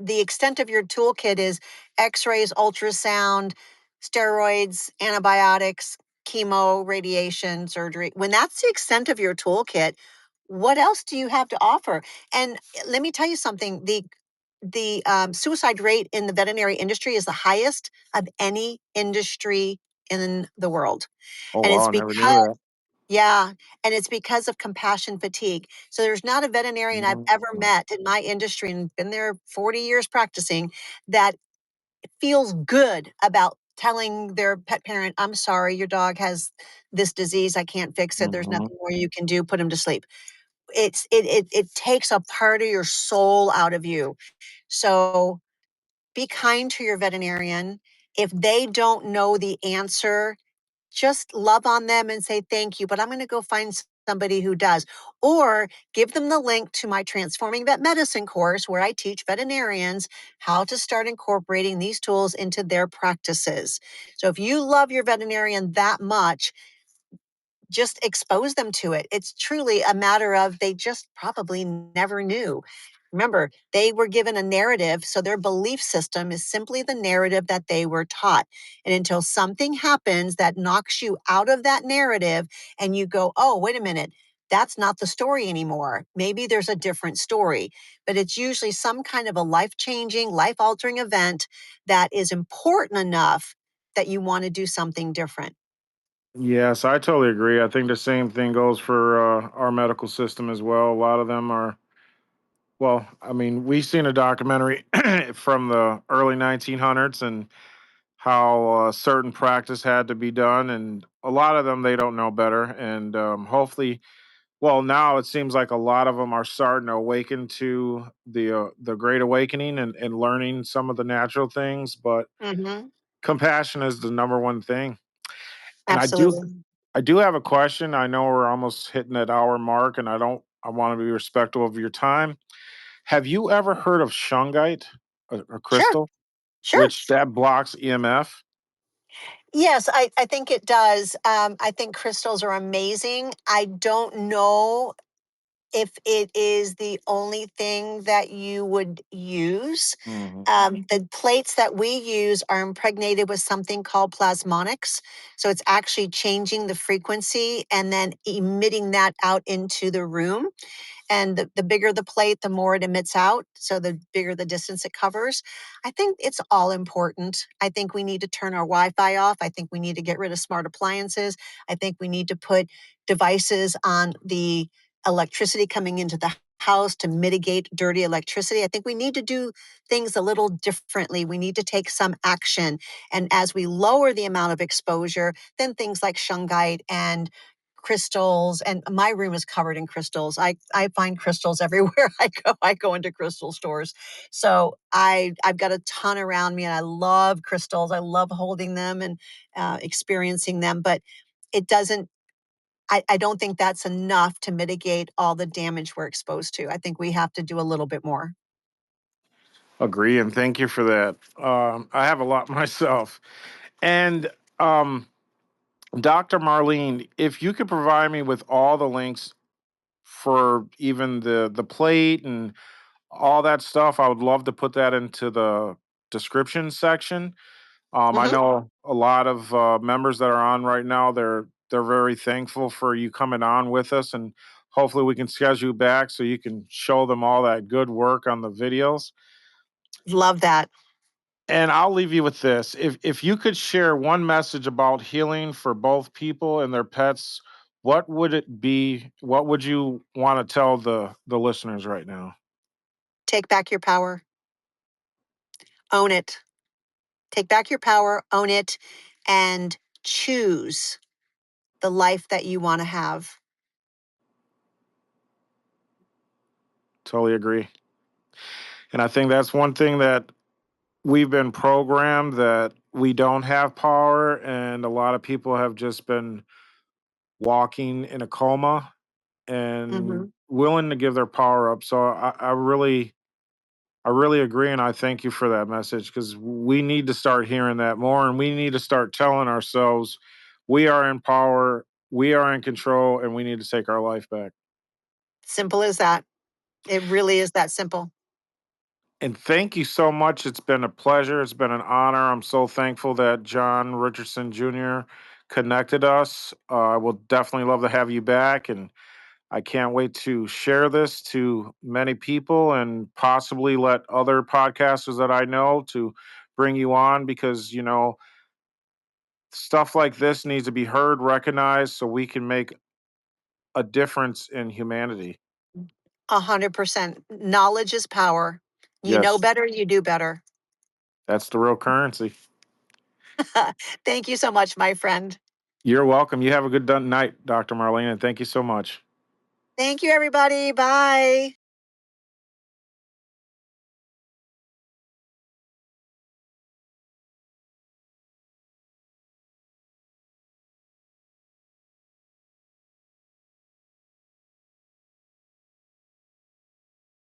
the extent of your toolkit is x-rays, ultrasound, steroids, antibiotics, chemo, radiation, surgery. When that's the extent of your toolkit, what else do you have to offer? And let me tell you something, the suicide rate in the veterinary industry is the highest of any industry in the world. Oh And wow, it's I never knew because that. yeah, and it's because of compassion fatigue. So there's not a veterinarian I've ever Mm. met in my industry and been there 40 years practicing that feels good about telling their pet parent, "I'm sorry, your dog has this disease. I can't fix it. There's Mhm. nothing more you can do. Put him to sleep." It takes a part of your soul out of you. So be kind to your veterinarian. If they don't know the answer, just love on them and say thank you, but I'm going to go find somebody who does. Or give them the link to my Transforming Vet Medicine course where I teach veterinarians how to start incorporating these tools into their practices. So if you love your veterinarian that much, just expose them to it. It's truly a matter of they just probably never knew. Remember, they were given a narrative, so their belief system is simply the narrative that they were taught. And until something happens that knocks you out of that narrative and you go, oh, wait a minute, that's not the story anymore. Maybe there's a different story, but it's usually some kind of a life changing, life altering event that is important enough that you want to do something different. Yes, I totally agree. I think the same thing goes for our medical system as well. A lot of them are, well, I mean, we've seen a documentary from the early 1900s and how certain practice had to be done, and a lot of them they don't know better. And hopefully, well, now it seems like a lot of them are starting to awaken to the Great Awakening and learning some of the natural things. But Hmm. compassion is the number one thing. And Absolutely. I do have a question. I know we're almost hitting that hour mark, and I don't I want to be respectful of your time. Have you ever heard of shungite, a Sure, crystal, sure. which that blocks EMF? Yes, I think it does. I think crystals are amazing. I don't know if it is the only thing that you would use. Mhm. The plates that we use are impregnated with something called plasmonics. So it's actually changing the frequency and then emitting that out into the room. And the bigger the plate, the more it emits out. So the bigger the distance it covers. I think it's all important. I think we need to turn our Wi Fi off. I think we need to get rid of smart appliances. I think we need to put devices on the electricity coming into the house to mitigate dirty electricity. I think we need to do things a little differently. We need to take some action. And as we lower the amount of exposure, then things like shungite and crystals, and my room is covered in crystals. I find crystals everywhere I go into crystal stores. So I've got a ton around me, and I love crystals. I love holding them and experiencing them, but it doesn't I don't think that's enough to mitigate all the damage we're exposed to. I think we have to do a little bit more. Agree, and thank you for that. I have a lot myself. And um, Dr. Marlene, if you could provide me with all the links for even the plate and all that stuff, I would love to put that into the description section. I Mhm. know a lot of members that are on right now. They're very thankful for you coming on with us, and hopefully we can schedule you back so you can show them all that good work on the videos. Love that. And I'll leave you with this: if you could share one message about healing for both people and their pets, what would it be? What would you want to tell the listeners right now? Take back your power. Own it. Take back your power, own it, and choose the life that you want to have. Totally agree. And I think that's one thing that we've been programmed that we don't have power, and a lot of people have just been walking in a coma and Mhm. willing to give their power up. So I really agree, and I thank you for that message because we need to start hearing that more, and we need to start telling ourselves we are in power, we are in control, and we need to take our life back. Simple as that. It really is that simple. And thank you so much. It's been a pleasure. It's been an honor. I'm so thankful that John Richardson Jr. connected us. I will definitely love to have you back, and I can't wait to share this to many people and possibly let other podcasters that I know to bring you on because, stuff like this needs to be heard, recognized so we can make a difference in humanity. 100%. Knowledge is power. You know Yes, better, you do better. that's the real currency. Thank you so much, my friend. You're welcome. You have a good night, Dr. Marlene, and thank you so much. Thank you, everybody. Bye.